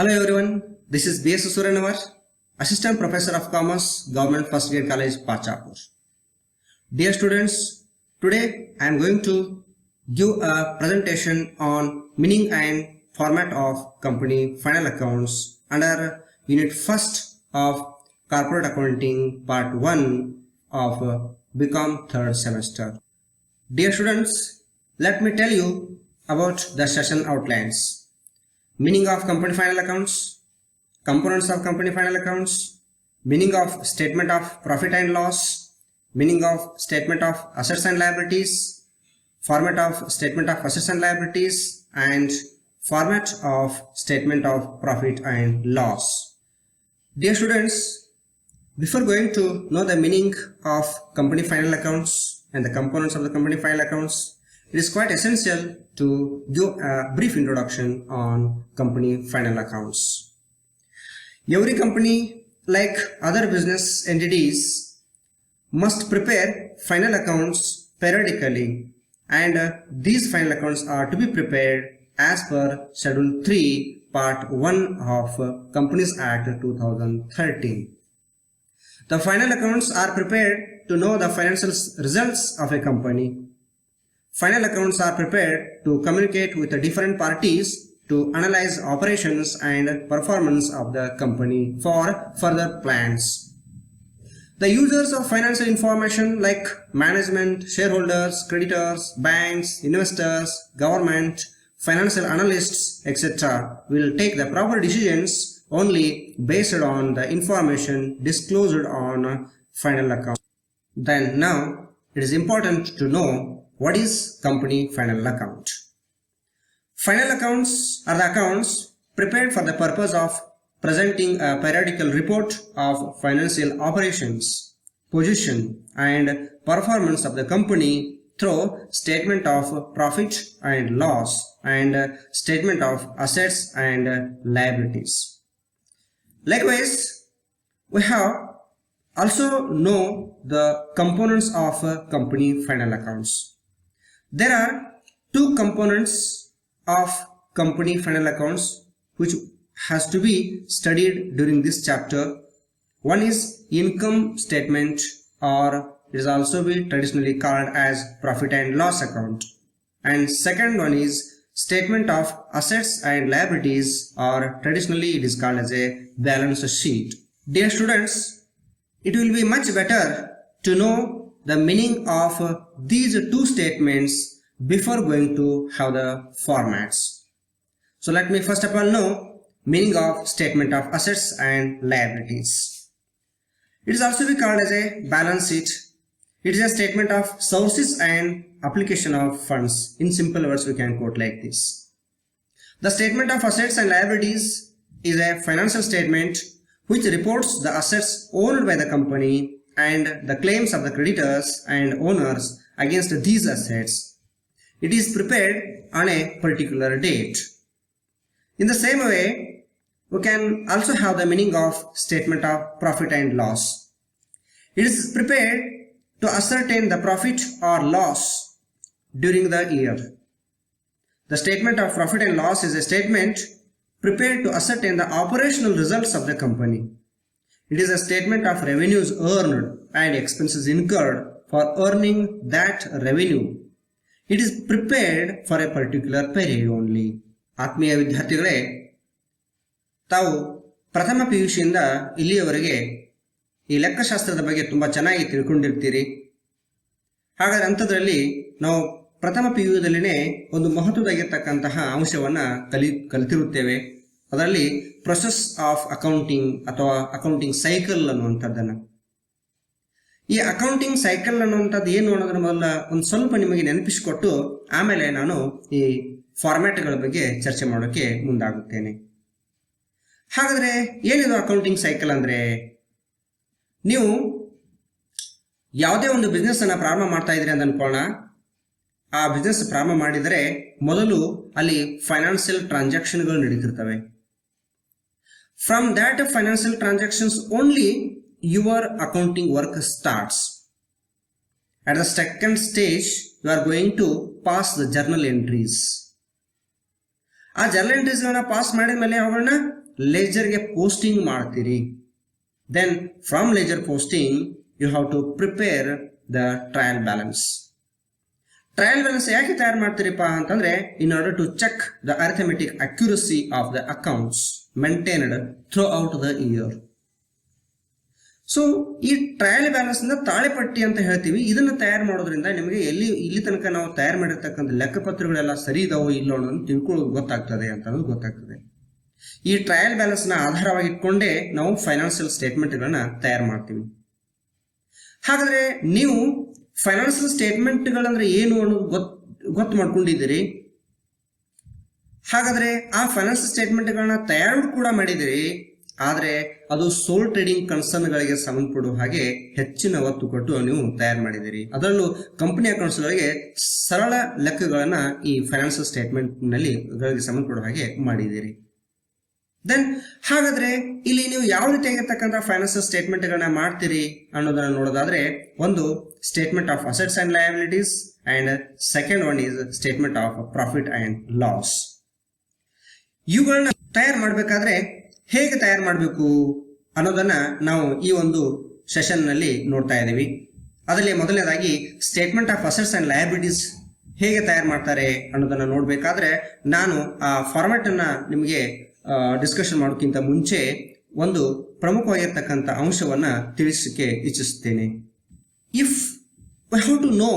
Hello everyone, this is B.S. Suranavar, Assistant Professor of Commerce, Government First Grade College, Pachapur. Dear students, today I am going to give a presentation on meaning and format of company final accounts under Unit 1st of Corporate Accounting Part 1 of BCom 3rd semester. Dear students, let me tell you about the session outlines. Meaning of company final accounts, components of company final accounts, meaning of statement of profit and loss, meaning of statement of assets and liabilities, format of statement of assets and liabilities, and format of statement of profit and loss. Dear students, before going to know the meaning of company final accounts and the components of the company final accounts, it is quite essential to give a brief introduction on company final accounts. Every company, like other business entities, must prepare final accounts periodically, and these final accounts are to be prepared as per Schedule 3, Part 1 of Companies Act 2013. The final accounts are prepared to know the financial results of a company. Final accounts are prepared to communicate with the different parties to analyze operations and performance of the company for further plans. The users of financial information like management, shareholders, creditors, banks, investors, government, financial analysts, etc. will take the proper decisions only based on the information disclosed on final account. Then now it is important to know what is company final account. Final accounts are the accounts prepared for the purpose of presenting a periodical report of financial operations, position and performance of the company through statement of profit and loss and statement of assets and liabilities. Likewise, we have also know the components of company final accounts. There are two components of company final accounts which has to be studied during this chapter. One is income statement, or it is also be traditionally called as profit and loss account, and second one is statement of assets and liabilities, or traditionally it is called as a balance sheet. Dear students, it will be much better to know the meaning of these two statements before going to have the formats. So let me first of all know meaning of statement of assets and liabilities. It is also be called as a balance sheet. It is a statement of sources and application of funds. In simple words, we can quote like this. The statement of assets and liabilities is a financial statement which reports the assets owned by the company and the claims of the creditors and owners against these assets. It is prepared on a particular date. In the same way, we can also have the meaning of statement of profit and loss. It is prepared to ascertain the profit or loss during the year. The statement of profit and loss is a statement prepared to ascertain the operational results of the company. It is a statement of revenues earned and expenses incurred for earning that revenue. It is prepared for a particular period only. ಆತ್ಮೀಯ ವಿದ್ಯಾರ್ಥಿಗಳೇ, ತಾವು ಪ್ರಥಮ PUCಯಿಂದ ಇಲ್ಲಿಯವರೆಗೆ ಈ ಲೆಕ್ಕಶಾಸ್ತ್ರದ ಬಗ್ಗೆ ತುಂಬ ಚೆನ್ನಾಗಿ ತಿಳ್ಕೊಂಡಿರ್ತೀರಿ. ಹಾಗಾದರೆ ಅಂಥದ್ರಲ್ಲಿ ನಾವು ಪ್ರಥಮ PUದಲ್ಲಿನೇ ಒಂದು ಮಹತ್ವದಾಗಿರ್ತಕ್ಕಂತಹ ಅಂಶವನ್ನು ಕಲಿತಿರುತ್ತೇವೆ. ಅದರಲ್ಲಿ ಪ್ರೊಸೆಸ್ ಆಫ್ ಅಕೌಂಟಿಂಗ್ ಅಥವಾ ಅಕೌಂಟಿಂಗ್ ಸೈಕಲ್ ಅನ್ನುವಂಥದ್ದನ್ನು. ಈ ಅಕೌಂಟಿಂಗ್ ಸೈಕಲ್ ಅನ್ನುವಂಥದ್ದು ಏನು ಅನ್ನೋದನ್ನ ಮೊದಲ ಒಂದು ಸ್ವಲ್ಪ ನಿಮಗೆ ನೆನಪಿಸಿಕೊಟ್ಟು ಆಮೇಲೆ ನಾನು ಈ ಫಾರ್ಮ್ಯಾಟ್ಗಳ ಬಗ್ಗೆ ಚರ್ಚೆ ಮಾಡೋಕ್ಕೆ ಮುಂದಾಗುತ್ತೇನೆ. ಹಾಗಾದರೆ ಏನಿದು ಅಕೌಂಟಿಂಗ್ ಸೈಕಲ್ ಅಂದರೆ? ನೀವು ಯಾವುದೇ ಒಂದು ಬಿಸ್ನೆಸ್ ಅನ್ನು ಪ್ರಾರಂಭ ಮಾಡ್ತಾ ಇದ್ದೀರಿ ಅಂತ ಅನ್ಕೊಳ್ಳೋಣ. ಆ ಬಿಸ್ನೆಸ್ ಪ್ರಾರಂಭ ಮಾಡಿದರೆ ಮೊದಲು ಅಲ್ಲಿ ಫೈನಾನ್ಷಿಯಲ್ ಟ್ರಾನ್ಸಾಕ್ಷನ್ಗಳು ನಡೀತಿರ್ತವೆ. From that financial transactions only your accounting work starts. At the second stage, you are going to pass the journal entries. ಆ ಜರ್ನಲ್ ಎಂಟ್ರೀಸ್ಗಳನ್ನ ಪಾಸ್ ಮಾಡಿದ ಮೇಲೆ ಅವುಗಳನ್ನ ಲೆಜರ್ಗೆ ಪೋಸ್ಟಿಂಗ್ ಮಾಡ್ತೀರಿ. Then from ledger posting you have to prepare the trial balance. Trial balance ಯಾಕೆ ತಯಾರು ಮಾಡ್ತೀರಿಪ್ಪ ಅಂತಂದ್ರೆ in order to check the arithmetic accuracy of the accounts maintained throughout the year. So ಈ ಟ್ರಯಲ್ ಬ್ಯಾಲೆನ್ಸ್ ಇಂದ ತಾಳೆಪಟ್ಟಿ ಅಂತ ಹೇಳ್ತೀವಿ. ಇದನ್ನ ತಯಾರು ಮಾಡೋದ್ರಿಂದ ನಿಮಗೆ ಇಲ್ಲಿ ತನಕ ನಾವು ತಯಾರು ಮಾಡಿರ್ತಕ್ಕಂಥ ಲೆಕ್ಕಪತ್ರಗಳೆಲ್ಲ ಸರಿ ಇದಾವೋ ಇಲ್ಲೋ ಅನ್ನೋದು ತಿಳ್ಕೊಳ್ಳೋದು ಗೊತ್ತಾಗ್ತದೆ ಅಂತ ಅನ್ನೋದು ಗೊತ್ತಾಗ್ತದೆ. ಈ ಟ್ರಯಲ್ ಬ್ಯಾಲೆನ್ಸ್ ನ ಆಧಾರವಾಗಿ ಇಟ್ಕೊಂಡೇ ನಾವು ಫೈನಾನ್ಷಿಯಲ್ ಸ್ಟೇಟ್ಮೆಂಟ್ಗಳನ್ನ ತಯಾರು ಮಾಡ್ತೀವಿ. ಹಾಗಾದ್ರೆ ನೀವು ಫೈನಾನ್ಷಿಯಲ್ ಸ್ಟೇಟ್ಮೆಂಟ್ಗಳಂದ್ರೆ ಏನು ಅನ್ನೋದು ಗೊತ್ತು ಮಾಡ್ಕೊಂಡಿದ್ದೀರಿ. ಹಾಗಾದ್ರೆ ಆ ಫೈನಾನ್ಷಿಯಲ್ ಸ್ಟೇಟ್ಮೆಂಟ್ಗಳನ್ನ ತಯಾರು ಕೂಡ ಮಾಡಿದಿರಿ. ಆದರೆ ಅದು ಸೋಲ್ ಟ್ರೇಡಿಂಗ್ ಕನ್ಸರ್ನ್ಗಳಿಗೆ ಸಂಬಂಧಪಡುವ ಹಾಗೆ ಹೆಚ್ಚಿನ ಒತ್ತು ಕೊಟ್ಟು ನೀವು ತಯಾರು ಮಾಡಿದಿರಿ. ಅದರಲ್ಲೂ ಕಂಪನಿ ಅಕೌಂಟ್ಸ್ಗಳಿಗೆ ಸರಳ ಲೆಕ್ಕಗಳನ್ನ ಈ ಫೈನಾನ್ಷಿಯಲ್ ಸ್ಟೇಟ್ಮೆಂಟ್ ನಲ್ಲಿ ಸಂಬಂಧಪಡುವ ಹಾಗೆ ಮಾಡಿದಿರಿ. ದೆನ್ ಹಾಗಾದ್ರೆ ಇಲ್ಲಿ ನೀವು ಯಾವ ರೀತಿಯಾಗಿರ್ತಕ್ಕಂಥ ಫೈನಾನ್ಷಿಯಲ್ ಸ್ಟೇಟ್ಮೆಂಟ್ಗಳನ್ನ ಮಾಡ್ತೀರಿ ಅನ್ನೋದನ್ನ ನೋಡೋದಾದ್ರೆ, ಒಂದು statement of assets and liabilities and second one is statement of profit and loss. ಇವುಗಳನ್ನ ತಯಾರು ಮಾಡಬೇಕಾದ್ರೆ ಹೇಗೆ ತಯಾರು ಮಾಡಬೇಕು ಅನ್ನೋದನ್ನ ನಾವು ಈ ಒಂದು ಸೆಷನ್ ನಲ್ಲಿ ನೋಡ್ತಾ ಇದ್ದೀವಿ. ಅದರಲ್ಲಿ ಮೊದಲನೇದಾಗಿ statement of assets and liabilities ಹೇಗೆ ತಯಾರು ಮಾಡ್ತಾರೆ ಅನ್ನೋದನ್ನ ನೋಡ್ಬೇಕಾದ್ರೆ ನಾನು ಆ ಫಾರ್ಮ್ಯಾಟ್ ಅನ್ನ ನಿಮಗೆ ಡಿಸ್ಕಷನ್ ಮಾಡೋಕ್ಕಿಂತ ಮುಂಚೆ ಒಂದು ಪ್ರಮುಖವಾಗಿರ್ತಕ್ಕಂಥ ಅಂಶವನ್ನ ತಿಳಿಸಲಿಕ್ಕೆ ಇಚ್ಛಿಸುತ್ತೇನೆ. If we have to know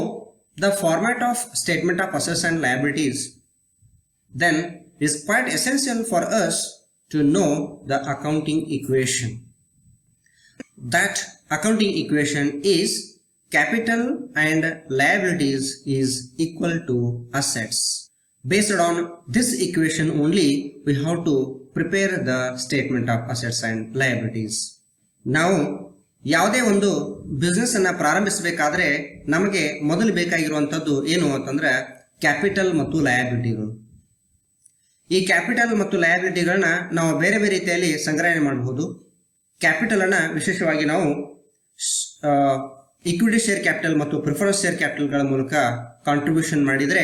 the format of statement of assets and liabilities, then it is quite essential for us to know the accounting equation. That accounting equation is capital and liabilities is equal to assets. Based on this equation only, we have to prepare the statement of assets and liabilities. ನಾವು ಯಾವುದೇ ಒಂದು business ಅನ್ನ ಪ್ರಾರಂಭಿಸಬೇಕಾದ್ರೆ ನಮಗೆ ಮೊದಲು ಬೇಕಾಗಿರುವಂತದ್ದು ಏನು ಅಂತಂದ್ರೆ capital ಮತ್ತು ಲಯಬಿಲಿಟಿಗಳು. ಈ ಕ್ಯಾಪಿಟಲ್ ಮತ್ತು ಲಯಬಿಲಿಟಿಗಳನ್ನ ನಾವು ಬೇರೆ ಬೇರೆ ರೀತಿಯಲ್ಲಿ ಸಂಗ್ರಹಣೆ ಮಾಡಬಹುದು. ಕ್ಯಾಪಿಟಲ್ ಅನ್ನ ವಿಶೇಷವಾಗಿ ನಾವು ಇಕ್ವಿಟಿ ಶೇರ್ ಕ್ಯಾಪಿಟಲ್ ಮತ್ತು ಪ್ರಿಫರೆನ್ಸ್ ಶೇರ್ ಕ್ಯಾಪಿಟಲ್ಗಳ ಮೂಲಕ ಕಾಂಟ್ರಿಬ್ಯೂಷನ್ ಮಾಡಿದರೆ,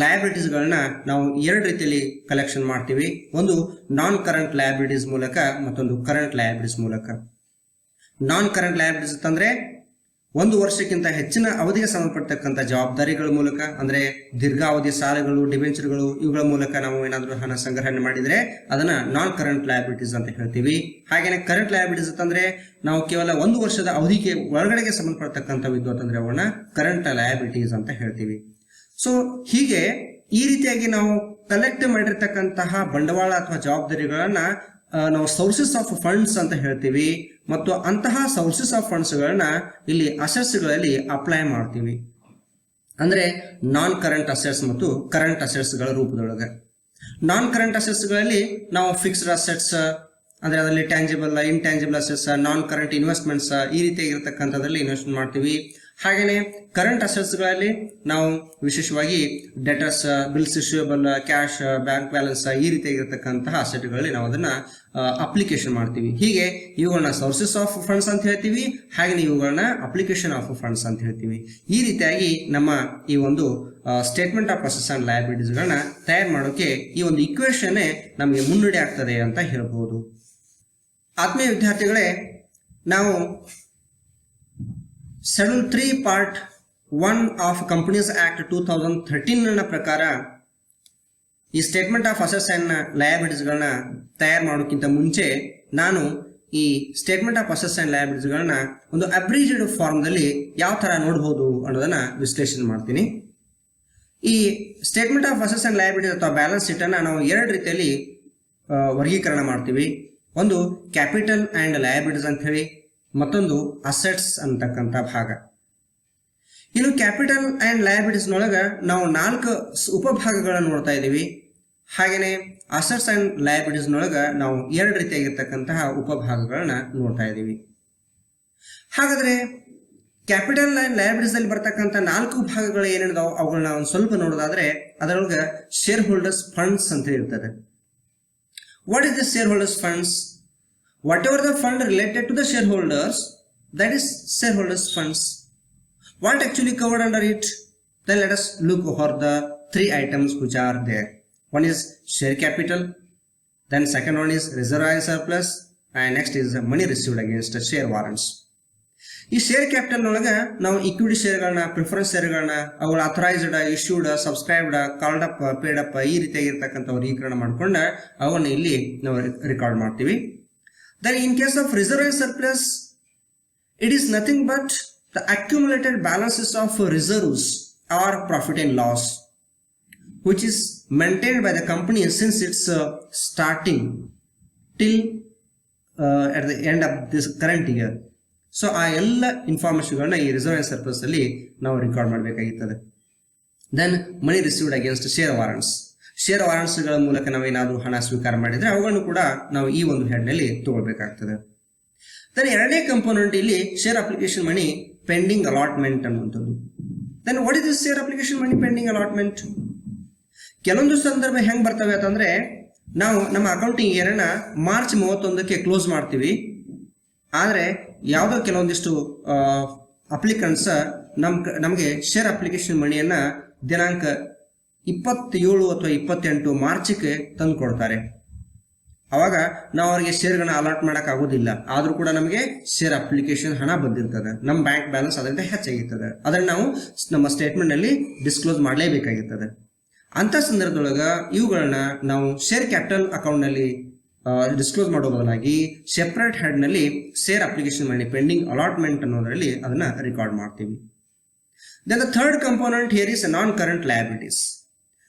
ಲಯಬಿಲಿಟೀಸ್ಗಳನ್ನ ನಾವು ಎರಡು ರೀತಿಯಲ್ಲಿ ಕಲೆಕ್ಷನ್ ಮಾಡ್ತೀವಿ. ಒಂದು ನಾನ್ ಕರೆಂಟ್ ಲಯಬಿಲಿಟೀಸ್ ಮೂಲಕ, ಮತ್ತೊಂದು ಕರೆಂಟ್ ಲಯಬಿಲಿಟೀಸ್ ಮೂಲಕ. ನಾನ್ ಕರೆಂಟ್ ಲಯಬಿಲಿಟೀಸ್ ಅಂತಂದ್ರೆ ಒಂದು ವರ್ಷಕ್ಕಿಂತ ಹೆಚ್ಚಿನ ಅವಧಿಗೆ ಸಂಬಂಧಪಟ್ಟತಕ್ಕಂಥ ಜವಾಬ್ದಾರಿಗಳ ಮೂಲಕ, ಅಂದ್ರೆ ದೀರ್ಘಾವಧಿ ಸಾಲಗಳು, ಡಿಬೆಂಚರ್ಗಳು, ಇವುಗಳ ಮೂಲಕ ನಾವು ಏನಾದರೂ ಹಣ ಸಂಗ್ರಹಣೆ ಮಾಡಿದ್ರೆ ಅದನ್ನ ನಾನ್ ಕರೆಂಟ್ ಲಯಬಿಲಿಟೀಸ್ ಅಂತ ಹೇಳ್ತೀವಿ. ಹಾಗೇನೆ ಕರೆಂಟ್ ಲಯಬಿಲಿಟೀಸ್ ಅಂತಂದ್ರೆ ನಾವು ಕೇವಲ ಒಂದು ವರ್ಷದ ಅವಧಿಗೆ ಒಳಗಡೆಗೆ ಸಂಬಂಧಪಟ್ಟತಕ್ಕಂಥವಿದ್ದು ಅಂತಂದ್ರೆ ಅವನ್ನ ಕರೆಂಟ್ ಲಯಬಿಲಿಟೀಸ್ ಅಂತ ಹೇಳ್ತೀವಿ. ಸೊ ಹೀಗೆ ಈ ರೀತಿಯಾಗಿ ನಾವು ಕಲೆಕ್ಟ್ ಮಾಡಿರ್ತಕ್ಕಂತಹ ಬಂಡವಾಳ ಅಥವಾ ಜವಾಬ್ದಾರಿಗಳನ್ನ ನಾವು ಸೋರ್ಸಸ್ ಆಫ್ ಫಂಡ್ಸ್ ಅಂತ ಹೇಳ್ತೀವಿ. ಮತ್ತು ಅಂತಹ ಸೋರ್ಸಸ್ ಆಫ್ ಫಂಡ್ಸ್ ಗಳನ್ನ ಇಲ್ಲಿ ಅಸೆಟ್ಸ್ ಗಳಲ್ಲಿ ಅಪ್ಲೈ ಮಾಡ್ತೀವಿ. ಅಂದ್ರೆ ನಾನ್ ಕರೆಂಟ್ ಅಸೆಟ್ಸ್ ಮತ್ತು ಕರೆಂಟ್ ಅಸೆಟ್ಸ್ ಗಳ ರೂಪದೊಳಗೆ. ನಾನ್ ಕರೆಂಟ್ ಅಸೆಟ್ಸ್ ಗಳಲ್ಲಿ ನಾವು ಫಿಕ್ಸ್ಡ್ ಅಸೆಟ್ಸ್ ಅಂದ್ರೆ ಅದರಲ್ಲಿ ಟ್ಯಾಂಜಿಬಲ್, ಇಂಟ್ಯಾಂಜಿಬಲ್ ಅಸೆಟ್ಸ್, ನಾನ್ ಕರೆಂಟ್ ಇನ್ವೆಸ್ಟ್ಮೆಂಟ್ಸ್ ಈ ರೀತಿಯಾಗಿರ್ತಕ್ಕಂಥದ್ರಲ್ಲಿ ಇನ್ವೆಸ್ಟ್ ಮಾಡ್ತೀವಿ. ಹಾಗೇನೆ ಕರೆಂಟ್ ಅಸೆಟ್ಸ್ ಗಳಲ್ಲಿ ನಾವು ವಿಶೇಷವಾಗಿ debtors, bills issuable, cash, bank balance ಈ ರೀತಿಯಾಗಿರ್ತಕ್ಕಂತಹ ಅಸೆಟ್ಗಳಲ್ಲಿ ನಾವು ಅದನ್ನ ಅಪ್ಲಿಕೇಶನ್ ಮಾಡ್ತೀವಿ. ಹೀಗೆ ಇವುಗಳನ್ನ ಸೋರ್ಸಸ್ ಆಫ್ ಫಂಡ್ಸ್ ಅಂತ ಹೇಳ್ತೀವಿ, ಹಾಗೆ ಇವುಗಳನ್ನ ಅಪ್ಲಿಕೇಶನ್ ಆಫ್ ಫಂಡ್ಸ್ ಅಂತ ಹೇಳ್ತೀವಿ. ಈ ರೀತಿಯಾಗಿ ನಮ್ಮ ಈ ಒಂದು statement of assets and liabilities ಗಳನ್ನ ತಯಾರು ಮಾಡೋಕೆ ಈ ಒಂದು ಇಕ್ವೇಶನ್ ನಮಗೆ ಮುನ್ನಡೆ ಆಗ್ತದೆ ಅಂತ ಹೇಳ್ಬಹುದು. ಆತ್ಮೀಯ ವಿದ್ಯಾರ್ಥಿಗಳೇ, ನಾವು schedule 3 part 1 of companies act 2013 ಪ್ರಕಾರ ಈ statement of assets and liabilities ಗಳನ್ನ ತಯಾರು ಮಾಡೋಕ್ಕಿಂತ ಮುಂಚೆ ನಾನು ಈ statement of assets and liabilities ಗಳನ್ನ ಒಂದು ಅಬ್ರಿಜಿಡ್ ಫಾರ್ಮ್ ದಲ್ಲಿ ಯಾವ ತರ ನೋಡಬಹುದು ಅನ್ನೋದನ್ನ ವಿಶ್ಲೇಷಣೆ ಮಾಡ್ತೀನಿ. ಈ statement of assets and liabilities ಅಥವಾ ಬ್ಯಾಲೆನ್ಸ್ ಶೀಟ್ ಅನ್ನ ನಾವು ಎರಡು ರೀತಿಯಲ್ಲಿ ವರ್ಗೀಕರಣ ಮಾಡ್ತೀವಿ. ಒಂದು ಕ್ಯಾಪಿಟಲ್ ಅಂಡ್ ಲಯಬಿಲಿಟೀಸ್ ಅಂತ ಹೇಳಿ, ಮತ್ತೊಂದು ಅಸೆಟ್ಸ್ ಅಂತಕ್ಕಂಥ ಭಾಗ. ಇನ್ನು ಕ್ಯಾಪಿಟಲ್ ಅಂಡ್ ಲಯಬಿಲಿಟೀಸ್ ನೊಳಗ ನಾವು 4 ಉಪಭಾಗಗಳನ್ನು ನೋಡ್ತಾ ಇದ್ದೀವಿ. ಹಾಗೇನೆ ಅಸೆಟ್ಸ್ ಅಂಡ್ ಲಯಬಿಲಿಟೀಸ್ ನೊಳಗ ನಾವು 2 ರೀತಿಯಾಗಿರ್ತಕ್ಕಂತಹ ಉಪಭಾಗಗಳನ್ನ ನೋಡ್ತಾ ಇದ್ದೀವಿ. ಹಾಗಾದ್ರೆ ಕ್ಯಾಪಿಟಲ್ ಅಂಡ್ ಲಯಬಿಲಿಟೀಸ್ ಅಲ್ಲಿ ಬರ್ತಕ್ಕಂಥ 4 ಭಾಗಗಳು ಏನಿದಾವೆ ಅವುಗಳನ್ನ ಒಂದು ಸ್ವಲ್ಪ ನೋಡೋದಾದ್ರೆ, ಅದರೊಳಗ ಶೇರ್ ಹೋಲ್ಡರ್ಸ್ ಫಂಡ್ಸ್ ಅಂತ ಇರ್ತದೆ. What is the share holders funds? Whatever the fund related to the shareholders, that is shareholders funds. What actually covered under it? Then let us look over the 3 items which are there. One is share capital, Then second one is reserve surplus, and next is money received against share warrants. ಈ share capital ಒಳಗೆ ನಾವು equity ಶೇರ್ಗಳನ್ನ, preference ಶೇರ್ಗಳನ್ನ, ಅವುಗಳ authorised, issued, subscribed, called up, paid up ಈ ರೀತಿಯಾಗಿರ್ತಕ್ಕಂಥ ವರ್ಗೀಕರಣ ಮಾಡ್ಕೊಂಡು ಅವನ್ನ ಇಲ್ಲಿ ನಾವು ರೆಕಾರ್ಡ್ ಮಾಡ್ತೀವಿ. Then in case of reserve surplus, it is nothing but the accumulated balances of reserves or profit and loss which is maintained by the company since its starting till at the end of this current year. So ಆ ಎಲ್ಲ ಇನ್ಫಾರ್ಮೇಶನ್ಗಳನ್ನ ಈ reserve and surplus ಅಲ್ಲಿ ನಾವು record ಮಾಡಬೇಕಾಗಿರ್ತದೆ. Then ಮನಿ received against share warrants, share ವಾರೆಂಟ್ಸ್ಗಳ ಮೂಲಕ ನಾವೇನಾದರೂ ಹಣ ಸ್ವೀಕಾರ ಮಾಡಿದ್ರೆ ಅವುಗಳನ್ನು ಕೂಡ ನಾವು ಈ ಒಂದು ಹೆಡ್ನಲ್ಲಿ ತಗೊಳ್ಬೇಕಾಗ್ತದೆ. ದೆನ್ ಎರಡನೇ ಕಂಪೋನೆಂಟ್ ಇಲ್ಲಿ share application money pending allotment ಅನ್ನುವಂಥದ್ದು. Then what is this share application money pending allotment? ಕೆಲವೊಂದು ಸಂದರ್ಭ ಹೆಂಗ್ ಬರ್ತವೆ ಅಂತಂದ್ರೆ, ನಾವು ನಮ್ಮ ಅಕೌಂಟಿಂಗ್ ಇಯರ್ನ ಮಾರ್ಚ್ 31ಕ್ಕೆ ಕ್ಲೋಸ್ ಮಾಡ್ತೀವಿ. ಆದರೆ ಯಾವುದೋ ಕೆಲವೊಂದಿಷ್ಟು ಅಪ್ಲಿಕೆಂಟ್ಸ್ ನಮಗೆ ಶೇರ್ ಅಪ್ಲಿಕೇಶನ್ ಮಣಿಯನ್ನ ದಿನಾಂಕ 27 ಅಥವಾ 28 ಮಾರ್ಚ್ಗೆ ತಂದು ಕೊಡ್ತಾರೆ. ಅವಾಗ ನಾವು ಅವರಿಗೆ ಶೇರ್ಗಳನ್ನ ಅಲಾಟ್ ಮಾಡಕ್ ಆಗೋದಿಲ್ಲ. ಆದ್ರೂ ಕೂಡ ನಮಗೆ ಶೇರ್ ಅಪ್ಲಿಕೇಶನ್ ಹಣ ಬಂದಿರ್ತದೆ, ನಮ್ಮ ಬ್ಯಾಂಕ್ ಬ್ಯಾಲೆನ್ಸ್ ಅದರಿಂದ ಹೆಚ್ಚಾಗಿರ್ತದೆ. ಅದನ್ನ ನಾವು ನಮ್ಮ ಸ್ಟೇಟ್ಮೆಂಟ್ ನಲ್ಲಿ ಡಿಸ್ಕ್ಲೋಸ್ ಮಾಡಲೇಬೇಕಾಗಿರ್ತದೆ. ಅಂತ ಸಂದರ್ಭದೊಳಗ ಇವುಗಳನ್ನ ನಾವು ಶೇರ್ ಕ್ಯಾಪಿಟಲ್ ಅಕೌಂಟ್ ನಲ್ಲಿ ಡಿಸ್ಕ್ಲೋಸ್ ಮಾಡೋ ಬದಲಾಗಿ ಸೆಪರೇಟ್ ಹೆಡ್ ನಲ್ಲಿ share application money pending allotment ಅನ್ನೋದ್ರಲ್ಲಿ ಅದನ್ನ ರೆಕಾರ್ಡ್ ಮಾಡ್ತೀವಿ. Then the third component here is non current liabilities.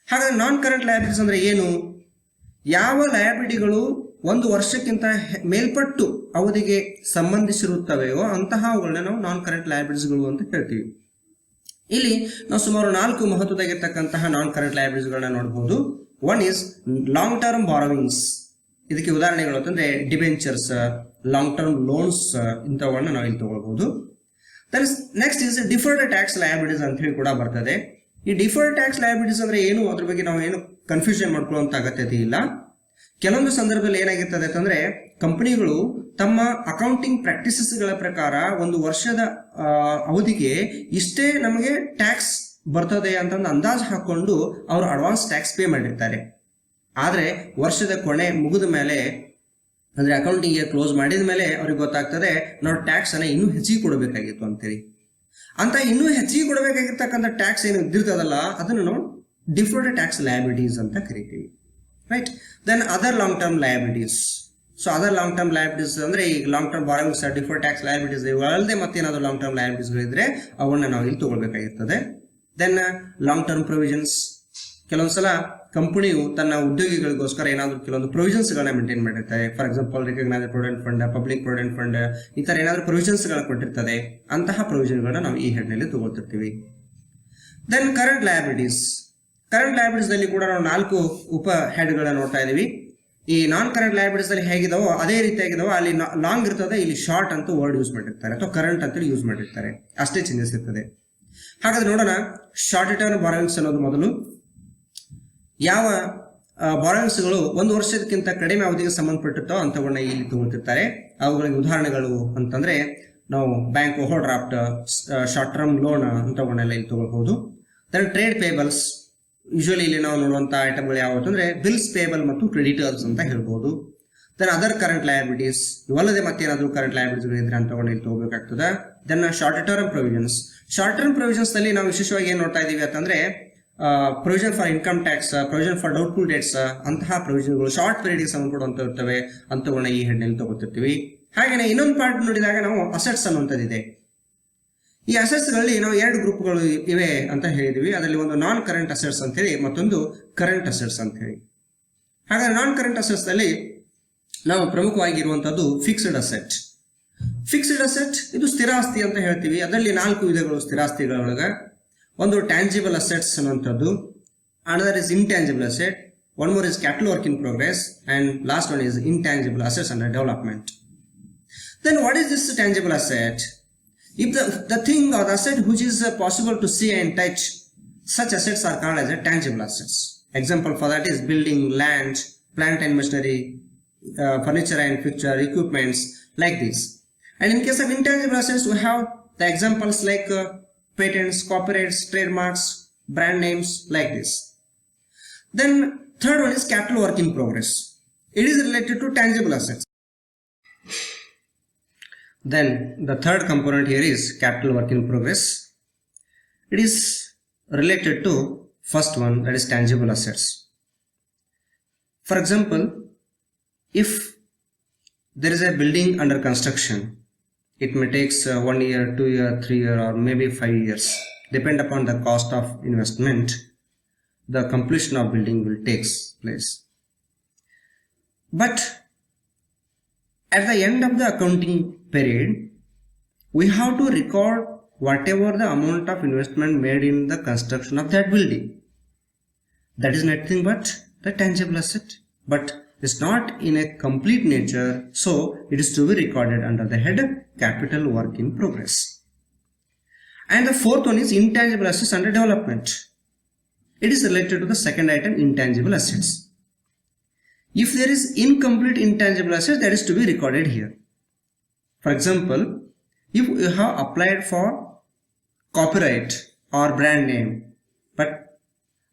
ಹಾಗಾದ್ರೆ ನಾನ್ ಕರೆಂಟ್ ಲಯಬಿಲಿಟೀಸ್ ಅಂದ್ರೆ ಏನು? ಯಾವ ಲಯಬಿಲಿಟಿಗಳು 1 ವರ್ಷಕ್ಕಿಂತ ಮೇಲ್ಪಟ್ಟು ಅವಧಿಗೆ ಸಂಬಂಧಿಸಿರುತ್ತವೆಯೋ ಅಂತಹವುಗಳನ್ನ ನಾವು ನಾನ್ ಕರೆಂಟ್ ಲಯಬಿಲಿಟೀಸ್ಗಳು ಅಂತ ಹೇಳ್ತೀವಿ. ಇಲ್ಲಿ ನಾವು ಸುಮಾರು 4 ಮಹತ್ವದಾಗಿರ್ತಕ್ಕಂತಹ ನಾನ್ ಕರೆಂಟ್ ಲಯಬಿಲಿಟೀಸ್ಗಳನ್ನ ನೋಡಬಹುದು. One is long term borrowings. ಇದಕ್ಕೆ ಉದಾಹರಣೆಗಳು ಅಂತಂದ್ರೆ ಡಿಬೆಂಚರ್ಸ್, ಲಾಂಗ್ ಟರ್ಮ್ ಲೋನ್ಸ್, ಇಂಥವುಗಳನ್ನ ನಾವು ಇಲ್ಲಿ ತಗೊಳ್ಬಹುದು. Next is deferred tax liabilities ಅಂತ ಹೇಳಿ ಕೂಡ ಬರ್ತದೆ. ಈ ಡಿಫರ್ಡ್ ಟ್ಯಾಕ್ಸ್ ಲಯಬಿಲಿಟೀಸ್ ಅಂದ್ರೆ ಏನು, ಅದ್ರ ಬಗ್ಗೆ ನಾವು ಏನು ಕನ್ಫ್ಯೂಷನ್ ಮಾಡ್ಕೊಳ್ಳುವಂತ ಅಗತ್ಯತೆ ಇಲ್ಲ. ಕೆಲವೊಂದು ಸಂದರ್ಭದಲ್ಲಿ ಏನಾಗಿರ್ತದೆ ಅಂತಂದ್ರೆ, ಕಂಪನಿಗಳು ತಮ್ಮ ಅಕೌಂಟಿಂಗ್ ಪ್ರಾಕ್ಟೀಸಸ್ಗಳ ಪ್ರಕಾರ 1 ವರ್ಷದ ಅವಧಿಗೆ ಇಷ್ಟೇ ನಮಗೆ ಟ್ಯಾಕ್ಸ್ ಬರ್ತದೆ ಅಂತಂದು ಅಂದಾಜು ಹಾಕೊಂಡು ಅವರು ಅಡ್ವಾನ್ಸ್ ಟ್ಯಾಕ್ಸ್ ಪೇ ಮಾಡಿರ್ತಾರೆ. ಆದ್ರೆ ವರ್ಷದ ಕೊನೆ ಮುಗಿದ ಮೇಲೆ, ಅಂದ್ರೆ ಅಕೌಂಟಿಂಗ್ ಇಯರ್ ಕ್ಲೋಸ್ ಮಾಡಿದ ಮೇಲೆ ಅವ್ರಿಗೆ ಗೊತ್ತಾಗ್ತದೆ ನಾವು ಟ್ಯಾಕ್ಸ್ ಅನ್ನ ಇನ್ನೂ ಹೆಚ್ಚಿಗೆ ಕೊಡಬೇಕಾಗಿತ್ತು ಅಂತೇಳಿ. ಅಂತ ಇನ್ನೂ ಹೆಚ್ಚಿಗೆ ಕೊಡಬೇಕಾಗಿರ್ತಕ್ಕಂಥ ಟ್ಯಾಕ್ಸ್ ಏನು ಇದ್ದಿರ್ತದಲ್ಲ, ಅದನ್ನು ನಾವು ಡಿಫರ್ಡ್ ಟ್ಯಾಕ್ಸ್ ಲಯಬಿಲಿಟೀಸ್ ಅಂತ ಕರಿತೀವಿ. Right. Then other long term liabilities. So other long term liabilities ಅಂದ್ರೆ ಈ long term borrowings, deferred tax liabilities ಇವುಗಳಲ್ಲದೆ ಮತ್ತೇನಾದ್ರು ಲಾಂಗ್ ಟರ್ಮ್ ಲಯಬಿಲಿಟೀಸ್ಗಳಿದ್ರೆ ಅವನ್ನ ನಾವು ಇಲ್ಲಿ ತಗೊಳ್ಬೇಕಾಗಿರ್ತದೆ. Then long term provisions. ಕೆಲವೊಂದ್ಸಲ ಕಂಪನಿಯು ತನ್ನ ಉದ್ಯೋಗಿಗಳಿಗೋಸ್ಕರ ಏನಾದರೂ ಕೆಲವೊಂದು ಪ್ರೊವಿಷನ್ಸ್ಗಳನ್ನ ಮೇಂಟೈನ್ ಮಾಡಿರ್ತಾರೆ. For example recognised provident fund, public provident fund, ಈ ತರ ಏನಾದರೂ ಪ್ರೊವಿಷನ್ಸ್ಗಳನ್ನ ಕೊಟ್ಟಿರ್ತದೆ. ಅಂತಹ ಪ್ರೊವಿಷನ್ಗಳನ್ನ ನಾವು ಈ ಹೆಡ್ನಲ್ಲಿ ತಗೊಳ್ತಿರ್ತೀವಿ. Then current liabilities. Current liabilities ನಲ್ಲಿ ಕೂಡ ನಾವು 4 ಉಪ ಹೆಡ್ಗಳನ್ನ ನೋಡ್ತಾ ಇದೀವಿ. ಈ ನಾನ್ ಕರೆಂಟ್ ಲಯಬಿಲಿಟೀಸ್ ಅಲ್ಲಿ ಹೇಗಿದಾವೋ ಅದೇ ರೀತಿಯಾಗಿದಾವೋ, ಅಲ್ಲಿ ಲಾಂಗ್ ಇರ್ತದೆ, ಇಲ್ಲಿ ಶಾರ್ಟ್ ಅಂತ ವರ್ಡ್ ಯೂಸ್ ಮಾಡಿರ್ತಾರೆ ಅಥವಾ ಕರೆಂಟ್ ಅಂತೇಳಿ ಯೂಸ್ ಮಾಡಿರ್ತಾರೆ. ಅಷ್ಟೇ ಚೇಂಜಸ್ ಇರ್ತದೆ. ಹಾಗಾದ್ರೆ ನೋಡೋಣ, ಶಾರ್ಟ್ ಟರ್ಮ್ ಬಾರೋವಿಂಗ್ಸ್ ಅನ್ನೋದು ಮೊದಲು. ಯಾವ ಬಾರೋವಿಂಗ್ಸ್ಗಳು 1 ವರ್ಷಕ್ಕಿಂತ ಕಡಿಮೆ ಅವಧಿಗೆ ಸಂಬಂಧಪಟ್ಟಿರ್ತಾವ ಅಂತವನ್ನ ಇಲ್ಲಿ ತಗೊಳ್ತಿರ್ತಾರೆ. ಅವುಗಳಿಗೆ ಉದಾಹರಣೆಗಳು ಅಂತಂದ್ರೆ ನಾವು bank overdraft, short term loan ಅಂತವನ್ನೆಲ್ಲ ಇಲ್ಲಿ ತಗೊಳ್ಬಹುದು. Then trade payables. ಯೂಶುವಲಿ ಇಲ್ಲಿ ನಾವು ನೋಡುವಂತಹ ಐಟಮ್ಗಳು ಯಾವ ಅಂತಂದ್ರೆ ಬಿಲ್ಸ್ ಪೇಬಲ್ ಮತ್ತು ಕ್ರೆಡಿಟರ್ಸ್ ಅಂತ ಹೇಳ್ಬಹುದು. Then other current liabilities. ಇವಲ್ಲದೆ ಮತ್ತೇನಾದ್ರೂ ಕರೆಂಟ್ ಲಯಬಿಲಿಟೀಸ್ ಇದ್ರೆ ಅಂತವನ್ನ ಇಲ್ಲಿ ತಗೋಬೇಕಾಗ್ತದೆ. Then short term provisions. Short term provisions ನಲ್ಲಿ ನಾವು ವಿಶೇಷವಾಗಿ ಏನ್ ನೋಡ್ತಾ ಇದೀವಿ ಅಂತಂದ್ರೆ provision for income tax, provision for doubtful debts, ಅಂತಹ ಪ್ರೊವಿಷನ್ಗಳು ಶಾರ್ಟ್ ಪೀರಿಯಡ್ಗೆ ಸಂಬಂಧಪಡುವಂತ ಇರ್ತವೆ. ಅಂತವನ್ನ ಈ ಹೆಡ್ನಲ್ಲಿ ತಗೋತಿರ್ತೀವಿ. ಹಾಗೇನೆ ಇನ್ನೊಂದು ಪಾರ್ಟ್ ನೋಡಿದಾಗ ನಾವು ಅಸೆಟ್ಸ್ ಅನ್ನುವಂಥದ್ದಿದೆ. ಈ ಅಸೆಟ್ಸ್ಗಳಲ್ಲಿ ನಾವು 2 ಗ್ರೂಪ್ಗಳು ಇವೆ ಅಂತ ಹೇಳಿದ್ವಿ. ಅದರಲ್ಲಿ ಒಂದು ನಾನ್ ಕರೆಂಟ್ ಅಸೆಟ್ಸ್ ಅಂತ ಹೇಳಿ, ಮತ್ತೊಂದು ಕರೆಂಟ್ ಅಸೆಟ್ಸ್ ಅಂತ ಹೇಳಿ. ಹಾಗಾದ್ರೆ ನಾನ್ ಕರೆಂಟ್ ಅಸೆಟ್ಸ್ ನಲ್ಲಿ ನಾವು ಪ್ರಮುಖವಾಗಿರುವಂತದ್ದು ಫಿಕ್ಸ್ಡ್ ಅಸೆಟ್. ಫಿಕ್ಸ್ಡ್ ಅಸೆಟ್ ಇದು ಸ್ಥಿರಾಸ್ತಿ ಅಂತ ಹೇಳ್ತೀವಿ. ಅದರಲ್ಲಿ 4 ವಿಧಗಳು ಸ್ಥಿರಾಸ್ತಿಗಳೊಳಗ. ಒಂದು ಟ್ಯಾಂಜಿಬಲ್ ಅಸೆಟ್ಸ್ ಅನ್ನುವಂಥದ್ದು, another is intangible asset, one more is capital work in progress, and last one is intangible assets under development. Then what is this tangible asset? If the thing or the asset which is possible to see and touch, such assets are called as a tangible assets. Example for that is building, land, plant and machinery, furniture and fixture, equipments, like this. And in case of intangible assets, we have the examples like patents, copyrights, trademarks, brand names, like this. Then third one is capital work in progress. It is related to tangible assets. Then the third component here is capital work in progress. It is related to first one, that is tangible assets. For example, if there is a building under construction, it may take 1 year, 2 year, 3 year, or maybe 5 years. Depend upon the cost of investment, the completion of building will take place. But at the end of the accounting period, we have to record whatever the amount of investment made in the construction of that building. That is nothing but the tangible asset, but it's not in a complete nature, so it is to be recorded under the head capital work in progress. And the fourth one is intangible assets under development. It is related to the second item, intangible assets. If there is incomplete intangible assets, that is to be recorded here. For example, if you have applied for copyright or brand name, but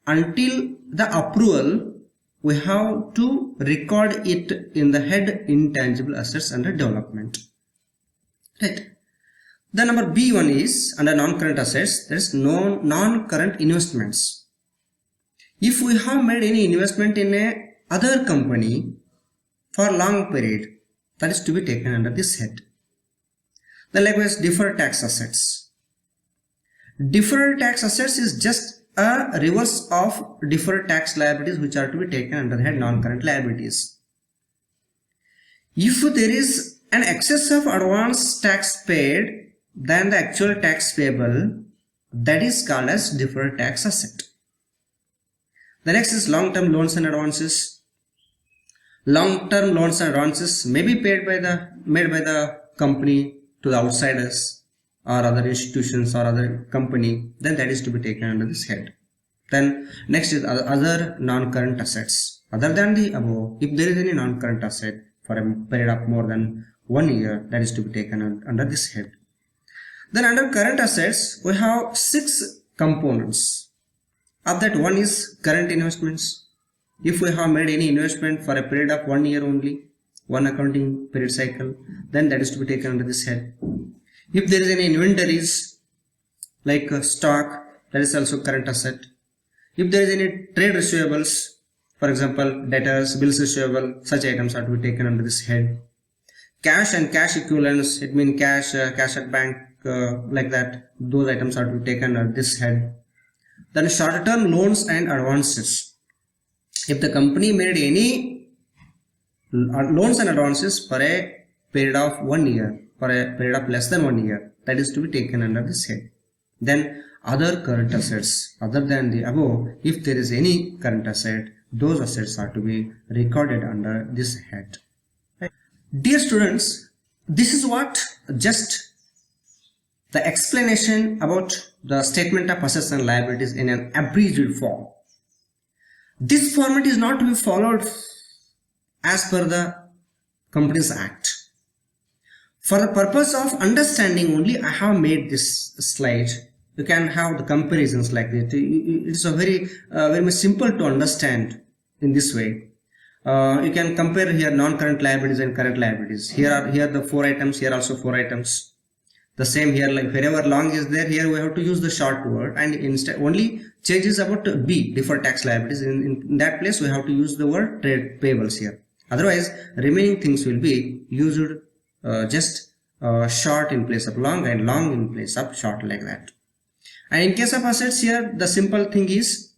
until the approval, we have to record it in the head intangible assets under development. Right. The number B1 is under non-current assets, that is non-current investments. If we have made any investment in a other company for long period, that is to be taken under this head. Then likewise deferred tax assets. Deferred tax assets is just a reverse of deferred tax liabilities which are to be taken under the head non-current liabilities. If there is an excess of advance tax paid than the actual tax payable, that is called as deferred tax asset. The next is long-term loans and advances. Long-term loans and advances may be made by the company to the outsiders or other institutions or other company, then that is to be taken under this head. Then next is other non-current assets. Other than the above, if there is any non-current asset for a period of more than 1 year, that is to be taken under this head. Then under current assets, we have 6 components. Of that, one is current investments. If we have made any investment for a period of 1 year only, one accounting period cycle, then that is to be taken under this head. If there is any inventories like stock, that is also current asset. If there is any trade receivables, for example debtors, bills receivable, such items are to be taken under this head. Cash and cash equivalents, it means cash at bank, like that, those items are to be taken under this head. Then short-term loans and advances. If the company made any loans and advances for a period of 1 year, for a period of less than 1 year, that is to be taken under this head. Then other current assets, other than the above, if there is any current asset, those assets are to be recorded under this head. Dear students, this is what just the explanation about the statement of assets and liabilities in an abbreviated form. This format is not to be followed as per the Companies Act. For the purpose of understanding only, I have made this slide. You can have the comparisons like this. It is a very much simple to understand in this way. You can compare here non-current liabilities and current liabilities. Here the 4 items, here also 4 items. The same here, like wherever long is there, here we have to use the short word, and instead only changes about B, deferred tax liabilities. In that place we have to use the word trade payables here. Otherwise remaining things will be used just short in place of long and long in place of short, like that. And in case of assets, here the simple thing is,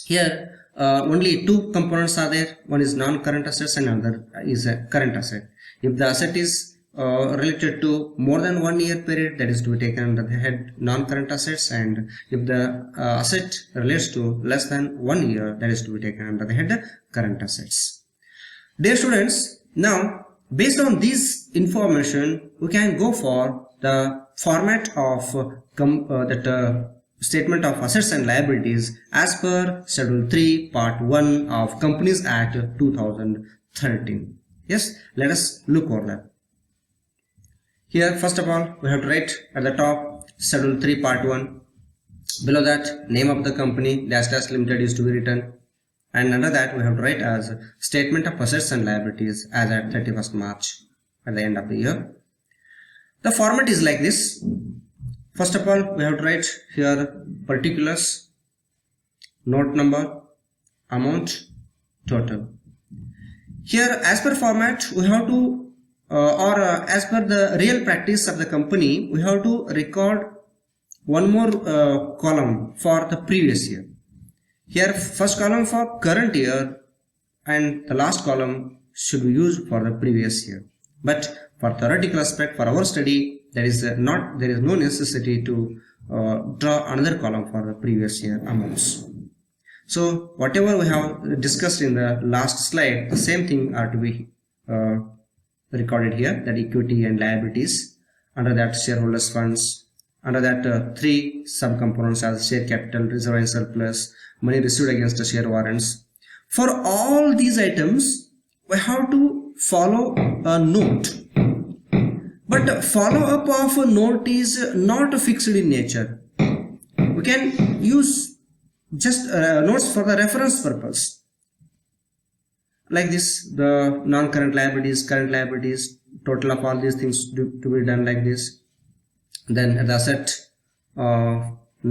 here only 2 components are there. One is non-current assets and another is a current asset. If the asset is related to more than 1 year period, that is to be taken under the head non-current assets, and if the asset relates to less than 1 year, that is to be taken under the head current assets. Dear students, now based on this information, we can go for the format of statement of assets and liabilities as per Schedule 3 Part 1 of Companies Act 2013. Yes, let us look over that. Here first of all we have to write at the top Schedule 3 Part 1. Below that, name of the company dash dash limited is to be written. and under that we have to write as statement of assets and liabilities as at 31st March at the end of the year. The format is like this. First of all, we have to write here particulars, note number, amount, total. Here as per format we have to as per the real practice of the company, we have to record one more column for the previous year. Here first column for current year and the last column should be used for the previous year. But for theoretical aspect, for our study, there is no necessity to draw another column for the previous year amounts. So whatever we have discussed in the last slide, the same thing are to be recorded here, that equity and liabilities, under that shareholders funds, under that three subcomponents as share capital, reserve and surplus, money received against the share warrants. For all these items we have to follow a note, but follow up of a note is not fixed in nature. We can use just notes for the reference purpose, like this: the non-current liabilities, current liabilities, total of all these things to be done like this. Then the asset,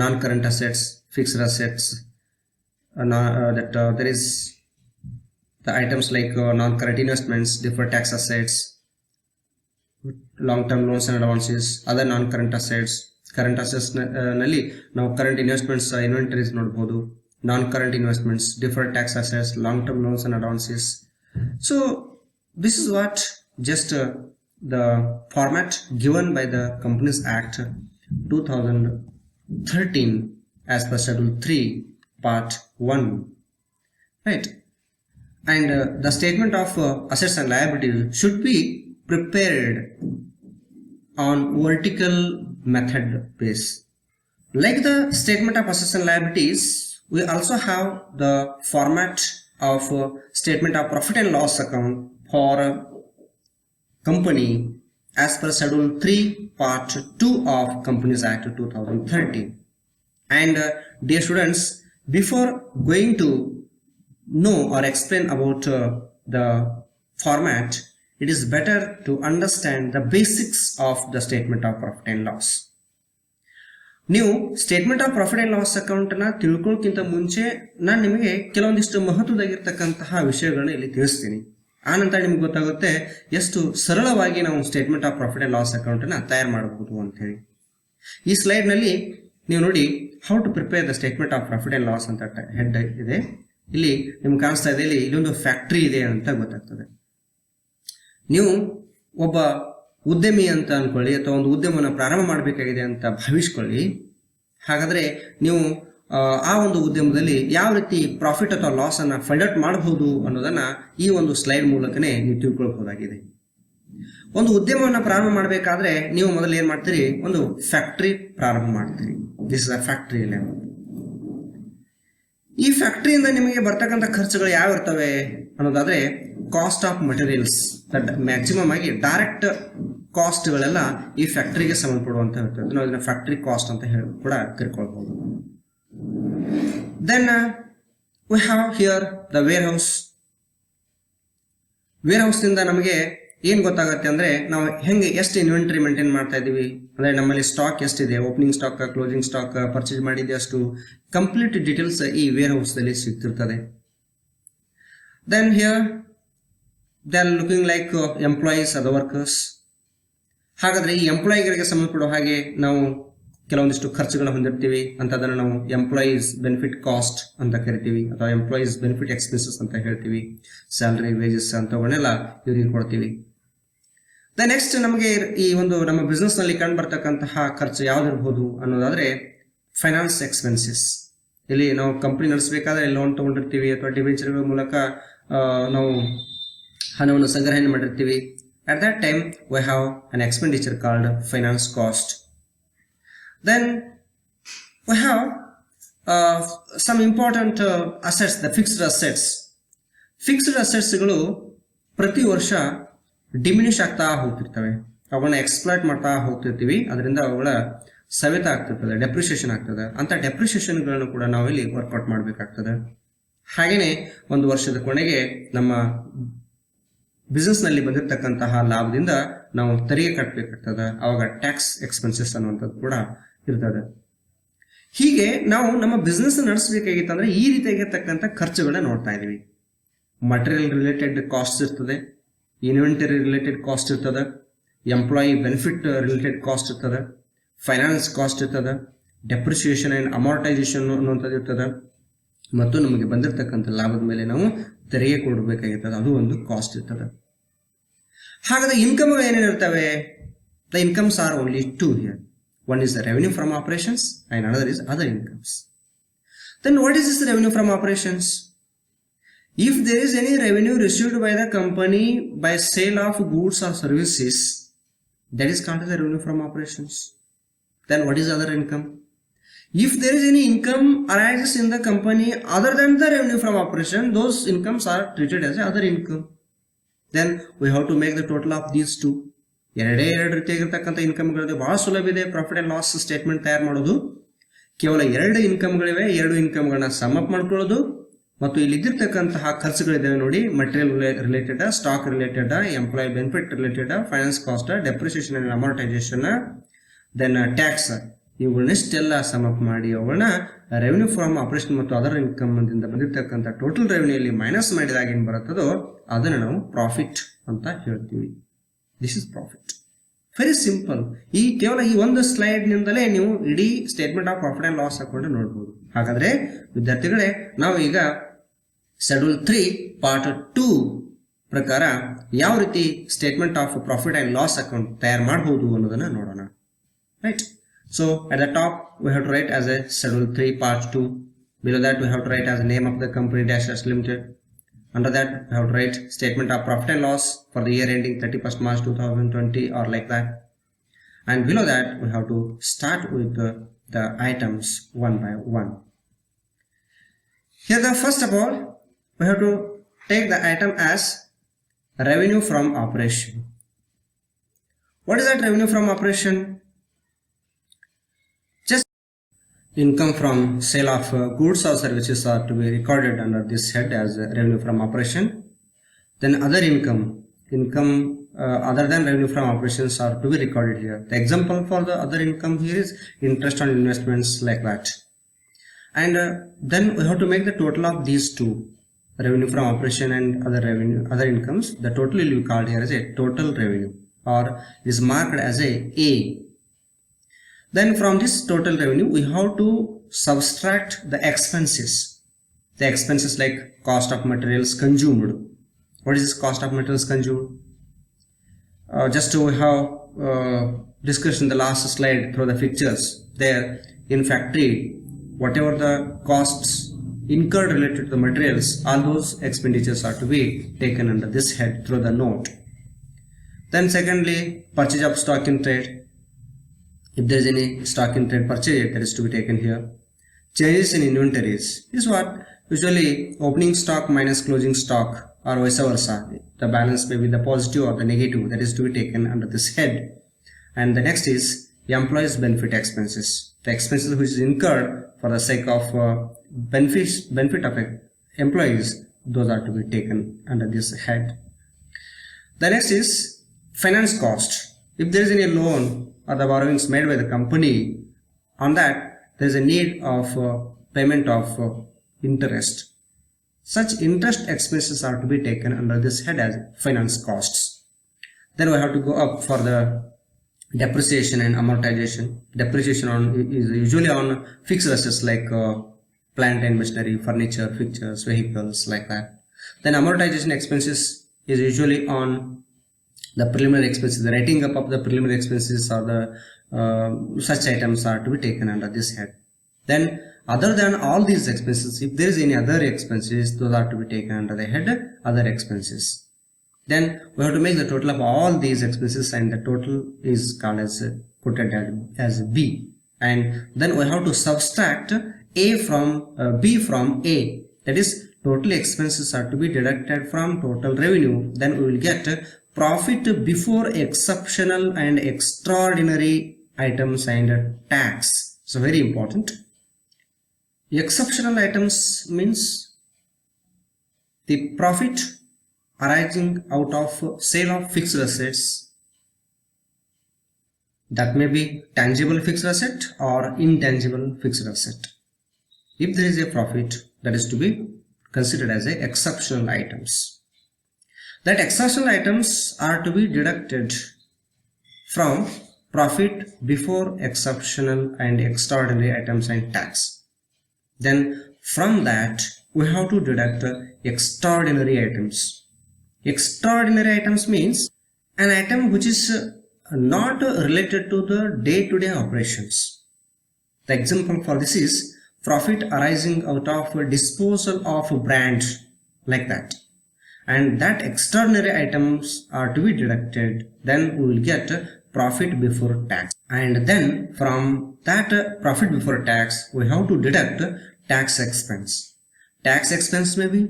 non-current assets, fixed assets, there is the items like non-current investments, deferred tax assets, long-term loans and advances, other non-current assets. Current assets ನಲ್ಲಿ ನಾವು current investments inventories ನೋಡಬಹುದು, non-current investments, deferred tax assets, long-term loans and advances. So this is what just the format given by the Companies Act 2013 as per Schedule 3 Part 1, right? And the statement of assets and liabilities should be prepared on vertical method base. Like the statement of assets and liabilities, we also have the format of statement of profit and loss account for company as per Schedule 3 Part 2 of Companies Act 2013. And dear students, before going to know or explain about the format, it is better to understand the basics of the statement of profit and loss. ನೀವು statement of profit and loss account ನ ತಿಳ್ಕೊಳ್ಳೋಕ್ಕಿಂತ ಮುಂಚೆ ನಾನು ನಿಮಗೆ ಕೆಲವೊಂದಿಷ್ಟು ಮಹತ್ವದಾಗಿರ್ತಕ್ಕಂತಹ ವಿಷಯಗಳನ್ನ ಇಲ್ಲಿ ತಿಳಿಸ್ತೀನಿ. ಆ ನಂತರ ನಿಮ್ಗೆ ಗೊತ್ತಾಗುತ್ತೆ ಎಷ್ಟು ಸರಳವಾಗಿ ನಾವು statement of profit and loss account ನ ತಯಾರು ಮಾಡಬಹುದು ಅಂತ ಹೇಳಿ. ಈ ಸ್ಲೈಡ್ ನಲ್ಲಿ ನೀವು ನೋಡಿ, how to prepare the statement of profit and loss ಅಂತ ಹೆಡ್ ಇದೆ. ಇಲ್ಲಿ ನಿಮ್ಗೆ ಕಾಣಿಸ್ತಾ ಇದೆ, ಇಲ್ಲೊಂದು ಫ್ಯಾಕ್ಟರಿ ಇದೆ ಅಂತ ಗೊತ್ತಾಗ್ತದೆ. ನೀವು ಒಬ್ಬ ಉದ್ಯಮಿ ಅಂತ ಅನ್ಕೊಳ್ಳಿ, ಅಥವಾ ಒಂದು ಉದ್ಯಮನ ಪ್ರಾರಂಭ ಮಾಡಬೇಕಾಗಿದೆ ಅಂತ ಭಾವಿಸ್ಕೊಳ್ಳಿ. ಹಾಗಾದ್ರೆ ನೀವು ಆ ಒಂದು ಉದ್ಯಮದಲ್ಲಿ ಯಾವ ರೀತಿ ಪ್ರಾಫಿಟ್ ಅಥವಾ ಲಾಸ್ ಅನ್ನ ಫೈಂಡ್ ಔಟ್ ಮಾಡಬಹುದು ಅನ್ನೋದನ್ನ ಈ ಒಂದು ಸ್ಲೈಡ್ ಮೂಲಕನೇ ನೀವು ತಿಳ್ಕೊಳ್ಬಹುದಾಗಿದೆ. ಒಂದು ಉದ್ಯಮವನ್ನ ಪ್ರಾರಂಭ ಮಾಡಬೇಕಾದ್ರೆ ನೀವು ಮೊದಲು ಏನ್ ಮಾಡ್ತೀರಿ, ಒಂದು ಫ್ಯಾಕ್ಟರಿ ಪ್ರಾರಂಭ ಮಾಡ್ತೀರಿ. This is a factory level. ಈ ಫ್ಯಾಕ್ಟರಿಯಿಂದ ನಿಮಗೆ ಬರ್ತಕ್ಕಂಥ ಖರ್ಚುಗಳು ಯಾವ ಇರ್ತವೆ ಅನ್ನೋದಾದ್ರೆ, ಕಾಸ್ಟ್ ಆಫ್ ಮಟೀರಿಯಲ್ಸ್, ಮ್ಯಾಕ್ಸಿಮಮ್ ಆಗಿ ಡೈರೆಕ್ಟ್ ಕಾಸ್ಟ್ಗಳೆಲ್ಲ ಈ ಫ್ಯಾಕ್ಟರಿಗೆ ಸಂಬಂಧಪಡುವಂತ ಇರ್ತದೆ. ನಾವು ಇದನ್ನ ಫ್ಯಾಕ್ಟರಿ ಕಾಸ್ಟ್ ಅಂತ ಹೇಳಿ ಕೂಡ ಕರ್ಕೊಳ್ಬಹುದು. Then we have here the warehouse. Warehouse ನಿಂದ ನಮಗೆ ಏನ್ ಗೊತ್ತಾಗುತ್ತೆ ಅಂದ್ರೆ, ನಾವು ಹೆಂಗೆ ಎಷ್ಟು ಇನ್ವೆಂಟರಿ ಮೇಂಟೈನ್ ಮಾಡ್ತಾ ಇದೀವಿ, ಅಂದ್ರೆ ನಮ್ಮಲ್ಲಿ ಸ್ಟಾಕ್ ಎಷ್ಟಿದೆ, opening stock, closing stock, purchase ಮಾಡಿದೆ ಅಷ್ಟು ಕಂಪ್ಲೀಟ್ ಡೀಟೇಲ್ಸ್ ಈ ವೇರ್ ಹೌಸ್ ದಲ್ಲಿ ಸಿಗ್ತಿರ್ತದೆ. Then here they are looking like employees are the workers. ಹಾಗಾದ್ರೆ ಈ ಎಂಪ್ಲಾಯಿಗಳಿಗೆ ಸಂಬಂಧಪಡುವ ಹಾಗೆ ನಾವು ಕೆಲವೊಂದಿಷ್ಟು ಖರ್ಚುಗಳನ್ನು ಹೊಂದಿರ್ತೀವಿ ಅಂತ, ಅದನ್ನು ನಾವು ಎಂಪ್ಲಾಯೀಸ್ ಬೆನಿಫಿಟ್ ಕಾಸ್ಟ್ ಅಂತ ಕರಿತೀವಿ, ಅಥವಾ ಎಂಪ್ಲಾಯೀಸ್ ಬೆನಿಫಿಟ್ ಎಕ್ಸ್ಪೆನ್ಸಸ್ ಅಂತ ಹೇಳ್ತೀವಿ. ಸ್ಯಾಲರಿ, ವೇಜಸ್ ಅಂತವನ್ನೆಲ್ಲ ಇವರಿಗೆ ಕೊಡ್ತೀವಿ. ದ ನೆಕ್ಸ್ಟ್ ನಮಗೆ ಈ ಒಂದು ನಮ್ಮ ಬಿಸ್ನೆಸ್ ನಲ್ಲಿ ಕಂಡು ಬರ್ತಕ್ಕಂತಹ ಖರ್ಚು ಯಾವ್ದಿರ್ಬೋದು ಅನ್ನೋದಾದ್ರೆ, ಫೈನಾನ್ಸ್ ಎಕ್ಸ್ಪೆನ್ಸಸ್. ಇಲ್ಲಿ ನಾವು ಕಂಪನಿ ನಡೆಸಬೇಕಾದ್ರೆ ಲೋನ್ ತಗೊಂಡಿರ್ತೀವಿ, ಅಥವಾ ಡಿಬೆಂಚರ್ಗಳ ಮೂಲಕ ನಾವು ಹಣವನ್ನು ಸಂಗ್ರಹಣೆ ಮಾಡಿರ್ತೀವಿ. At that time we have an expenditure called finance cost. Then we have some important assets, the fixed assets. Fixed assets ಗಳು ಪ್ರತಿ ವರ್ಷ ಡಿಮಿನಿಷ್ ಆಗ್ತಾ ಹೋಗ್ತಿರ್ತವೆ, ಅವುಗಳನ್ನ ಎಕ್ಸ್ಪ್ಲಾಯ್ಟ್ ಮಾಡ್ತಾ ಹೋಗ್ತಿರ್ತೀವಿ, ಅದರಿಂದ ಅವುಗಳ ಸವೆತ ಆಗ್ತಿರ್ತದೆ, ಡೆಪ್ರಿಸಿಯೇಷನ್ ಆಗ್ತದೆ. ಅಂತ ಡೆಪ್ರಿಸಿಯೇಷನ್ಗಳನ್ನು ಕೂಡ ನಾವು ಇಲ್ಲಿ ವರ್ಕೌಟ್ ಮಾಡಬೇಕಾಗ್ತದೆ. ಹಾಗೆಯೇ ಒಂದು ವರ್ಷದ ಕೊನೆಗೆ ನಮ್ಮ ಬಿಸ್ನೆಸ್ನಲ್ಲಿ ಬಂದಿರತಕ್ಕಂತಹ ಲಾಭದಿಂದ ನಾವು ತೆರಿಗೆ ಕಟ್ಟಬೇಕಾಗ್ತದೆ. ಅವಾಗ ಟ್ಯಾಕ್ಸ್ ಎಕ್ಸ್ಪೆನ್ಸಸ್ ಅನ್ನುವಂಥದ್ದು ಕೂಡ ಇರ್ತದೆ. ಹೀಗೆ ನಾವು ನಮ್ಮ ಬಿಸ್ನೆಸ್ ನಡೆಸಬೇಕಾಗಿತ್ತಂದ್ರೆ ಈ ರೀತಿಯಾಗಿರ್ತಕ್ಕಂಥ ಖರ್ಚುಗಳನ್ನ ನೋಡ್ತಾ ಇದೀವಿ. ಮಟೀರಿಯಲ್ ರಿಲೇಟೆಡ್ ಕಾಸ್ಟ್ ಇರ್ತದೆ, ಇನ್ವೆಂಟರಿ ರಿಲೇಟೆಡ್ ಕಾಸ್ಟ್ ಇರ್ತದೆ, ಎಂಪ್ಲಾಯಿ ಬೆನಿಫಿಟ್ ರಿಲೇಟೆಡ್ ಕಾಸ್ಟ್ ಇರ್ತದೆ, ಫೈನಾನ್ಸ್ ಕಾಸ್ಟ್ ಇರ್ತದೆ, ಡೆಪ್ರಿಸಿಯೇಷನ್ ಅಂಡ್ ಅಮಾರ್ಟೈಸೇಷನ್ ಅನ್ನುವಂಥದ್ದು ಇರ್ತದೆ, ಮತ್ತು ನಮಗೆ ಬಂದಿರತಕ್ಕಂಥ ಲಾಭದ ಮೇಲೆ ನಾವು ತೆರಿಗೆ ಕೊಡಬೇಕಾಗಿರ್ತದೆ, ಅದು ಒಂದು ಕಾಸ್ಟ್ ಇರ್ತದೆ. ಹಾಗಾದ್ರೆ ಇನ್ಕಮ್ಗಳು ಏನೇನಿರ್ತವೆ? The incomes are only two here. One is the revenue from operations and another is other incomes. Then what is this revenue from operations? If there is any revenue received by the company by sale of goods or services, that is called as the revenue from operations. Then what is other income? If there is any income arises in the company other than the revenue from operation, those incomes are treated as other income. Then we have to make the total of these two. ಎರಡು ರೀತಿಯಾಗಿರ್ತಕ್ಕಂಥ ಇನ್ಕಮ್ಗಳಿದೆ. ಬಹಳ ಸುಲಭ ಇದೆ profit and loss statement ತಯಾರು ಮಾಡೋದು. ಕೇವಲ ಎರಡು ಇನ್ಕಮ್ಗಳಿವೆ, ಎರಡು ಇನ್ಕಮ್ಗಳನ್ನ ಸಮ್ ಅಪ್ ಮಾಡ್ಕೊಳ್ಳೋದು, ಮತ್ತು ಇಲ್ಲಿ ಇದ್ದಿರ್ತಕ್ಕಂತಹ ಖರ್ಚುಗಳಿದ್ದಾವೆ ನೋಡಿ, material related, stock related, employee benefit related, finance cost, depreciation and amortisation, then tax, ಇವುಗಳನ್ನೆಷ್ಟೆಲ್ಲ ಸಮ್ ಅಪ್ ಮಾಡಿ ಅವುಗಳನ್ನ ರೆವೆನ್ಯೂ ಫ್ರಮ್ ಆಪರೇಷನ್ ಮತ್ತು ಅದರ್ ಇನ್ಕಮ್ ದಿಂದ ಬಂದಿರತಕ್ಕಂಥ ಟೋಟಲ್ ರೆವೆನ್ಯೂಲಿ ಮೈನಸ್ ಮಾಡಿದಾಗ ಏನು ಬರುತ್ತದೋ ಅದನ್ನು ನಾವು ಪ್ರಾಫಿಟ್ ಅಂತ ಹೇಳ್ತೀವಿ. This is profit. Very simple. ಈ ಕೇವಲ ಈ ಒಂದು ಸ್ಲೈಡ್ ನಿಂದಲೇ ನೀವು ಇಡೀ statement of profit and loss account ನೋಡಬಹುದು. ಹಾಗಾದ್ರೆ ವಿದ್ಯಾರ್ಥಿಗಳೇ, ನಾವು ಈಗ ಶೆಡ್ಯೂಲ್ 3 ಪಾರ್ಟ್ 2 ಪ್ರಕಾರ ಯಾವ ರೀತಿ statement of profit and loss account ತಯಾರು ಮಾಡಬಹುದು ಅನ್ನೋದನ್ನ ನೋಡೋಣ. Right. So at the top we have to write as a schedule 3 part 2. Below that we have to write as the name of the company dash limited. Under that we have to write statement of profit and loss for the year ending 31st March 2020 or like that. And below that we have to start with the items one by one. Here the first of all we have to take the item as revenue from operation. What is that revenue from operation? Income from sale of goods or services are to be recorded under this head as revenue from operation. Then other income other than revenue from operations are to be recorded here. The example for the other income here is interest on investments, like that. And then we have to make the total of these two, revenue from operation and other incomes. The total will be called here as a total revenue, or is marked as a. Then from this total revenue we have to subtract the expenses. The expenses like cost of materials consumed. What is this cost of materials consumed? Just we have discussed in the last slide through the pictures. There in factory, whatever the costs incurred related to the materials, all those expenditures are to be taken under this head through the note. Then secondly, purchase of stock in trade. If there is any stock in trade purchase, that is to be taken here. Changes in inventories is what usually opening stock minus closing stock, or vice versa. The balance may be the positive or the negative, that is to be taken under this head. And the next is employees benefit expenses. The expenses which is incurred for the sake of benefit of employees, those are to be taken under this head. The next is finance cost. If there is any loan or the borrowings made by the company, on that there is a need of payment of interest. Such interest expenses are to be taken under this head as finance costs. Then we have to go up for the depreciation and amortization. Depreciation is usually on fixed assets like plant and machinery, furniture, fixtures, vehicles, like that. Then amortization expenses is usually on the preliminary expenses. The writing up of the preliminary expenses or the such items are to be taken under this head. Then other than all these expenses, if there is any other expenses, those are to be taken under the head other expenses. Then we have to make the total of all these expenses, and the total is called as put as B. And then we have to subtract B from A. That is, total expenses are to be deducted from total revenue. Then we will get profit before exceptional and extraordinary items and tax. So very important. Exceptional items means the profit arising out of sale of fixed assets, that may be tangible fixed asset or intangible fixed asset. If there is a profit, that is to be considered as a exceptional items. That exceptional items are to be deducted from profit before exceptional and extraordinary items and tax. Then from that we have to deduct extraordinary items. Extraordinary items means an item which is not related to the day-to-day operations. The example for this is profit arising out of disposal of a brand, like that. And that extraordinary items are to be deducted. Then we will get profit before tax. And then from that profit before tax, we have to deduct tax expense. Tax expense may be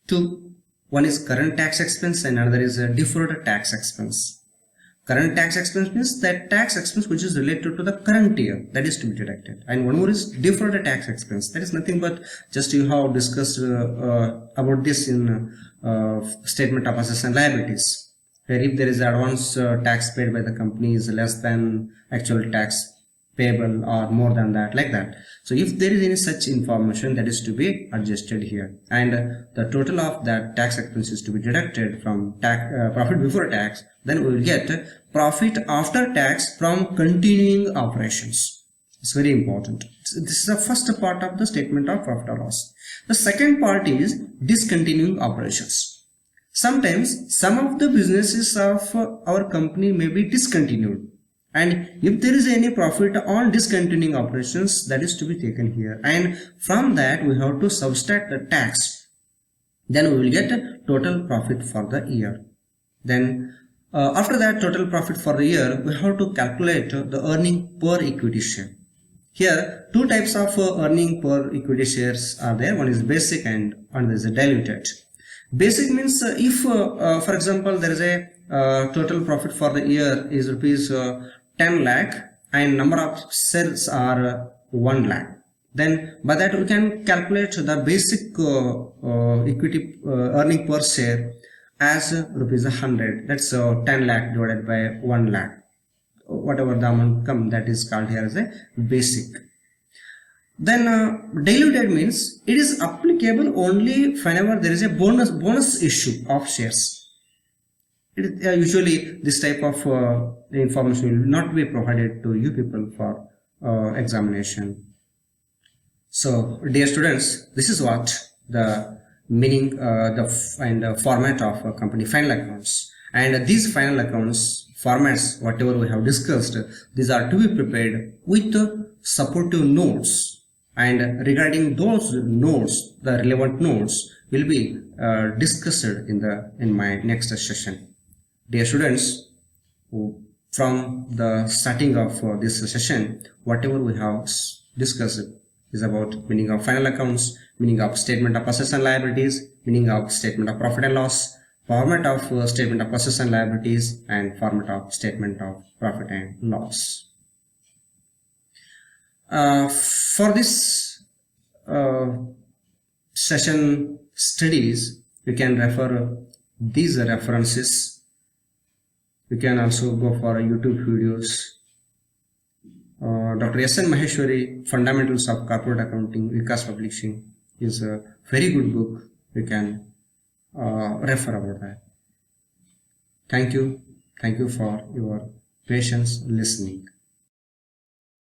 two. One is current tax expense and another is deferred tax expense. Current tax expense means that tax expense which is related to the current year, that is to be deducted. And one more is deferred tax expense. That is nothing but just you have discussed about this in statement of assets and liabilities, where if there is advance tax paid by the company is less than actual tax payable or more than that, like that. So if there is any such information, that is to be adjusted here, and the total of that tax expense is to be deducted from profit before tax. Then we will get profit after tax from continuing operations. It's very important. This is the first part of the statement of profit or loss. The second part is discontinuing operations. Sometimes some of the businesses of our company may be discontinued, and if there is any profit on discontinuing operations, that is to be taken here, and from that we have to subtract the tax. Then we will get a total profit for the year. Then after that total profit for the year, we have to calculate the earning per equity share. Here two types of earning per equity shares are there. One is basic and another is diluted. Basic means if for example there is a total profit for the year is rupees 10 lakh and number of shares are 1 lakh. Then by that we can calculate the basic equity earning per share as rupees 100. That's 10 lakh divided by 1 lakh. Whatever the amount come, that is called here as a basic. Then diluted means it is applicable only whenever there is a bonus issue of shares. Usually this type of information will not be provided to you people for examination. So dear students, this is what the meaning the format of company final accounts, and these final accounts formats whatever we have discussed, these are to be prepared with supportive notes, and regarding those notes, the relevant notes will be discussed in my next session. Dear students, from the starting of this session, whatever we have discussed is about meaning of final accounts, meaning of statement of assets and liabilities, meaning of statement of profit and loss, format of statement of assets and liabilities, and format of statement of profit and loss. For this session studies, you can refer these references. You can also go for YouTube videos. Dr. S.N. Maheshwari, Fundamentals of Corporate Accounting, Vikas Publishing, is a very good book. You can refer about that. Thank you. Thank you for your patience listening.